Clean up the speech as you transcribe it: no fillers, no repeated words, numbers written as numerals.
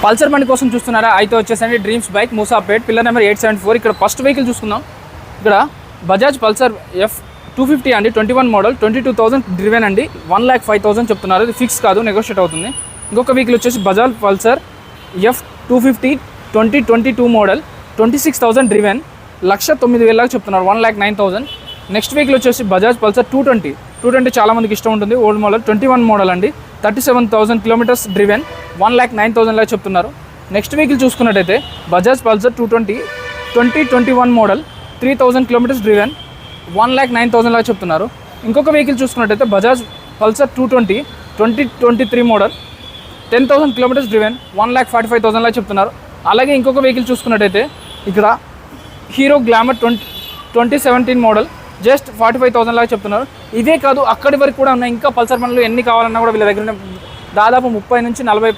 Pulsar బండి కోసం చూస్తున్నారా? అయితే వచ్చేసండి dreams bike Moosapet pillar number 874. ఇక్కడ ఫస్ట్ వెహికల్ చూసుకుందాం. ఇక్కడ బజాజ్ పల్సర్ F250 అండి, 21 మోడల్, 22,000 డ్రివెన్ అండి, 1,05,000 చెప్తున్నారు. ఇది ఫిక్స్ కాదు, నెగోషియేట్ అవుతుంది. ఇంకొక వెహికల్ వచ్చేసి Bajaj Pulsar F250 2022 model, 26,000 driven, 1,09,000 చెప్తున్నారు, 1,09,000. నెక్స్ట్ వెహికల్ వచ్చేసి బజాజ్ పల్సర్ 220 చాలా మందికి ఇష్టం ఉంటుంది. ఓల్డ్ మోడల్, 21 మోడల్ అండి, 37,000 కిలోమీటర్స్ డ్రివెన్, 1,09,000 చెప్తున్నారు. నెక్స్ట్ వెహికల్ చూసుకున్నట్టయితే Bajaj Pulsar 220 2021 model, 3,000 kilometres driven, 1,09,000 చెప్తున్నారు. ఇంకొక వెహికల్ చూసుకున్నట్టయితే Bajaj Pulsar 220 2023 model, 10,000 kilometres driven, 1,45,000 చెప్తున్నారు. అలాగే ఇంకొక వెహికల్ చూసుకున్నట్టయితే ఇక్కడ హీరో గ్లామర్ 2017 మోడల్, జస్ట్ 45,000 చెప్తున్నారు. ఇదే కాదు, అక్కడి వరకు కూడా ఉన్నాయి. ఇంకా పల్సర్ బండ్లు ఎన్ని కావాలన్నా కూడా వీళ్ళ దగ్గర దాదాపు 30 నుంచి 40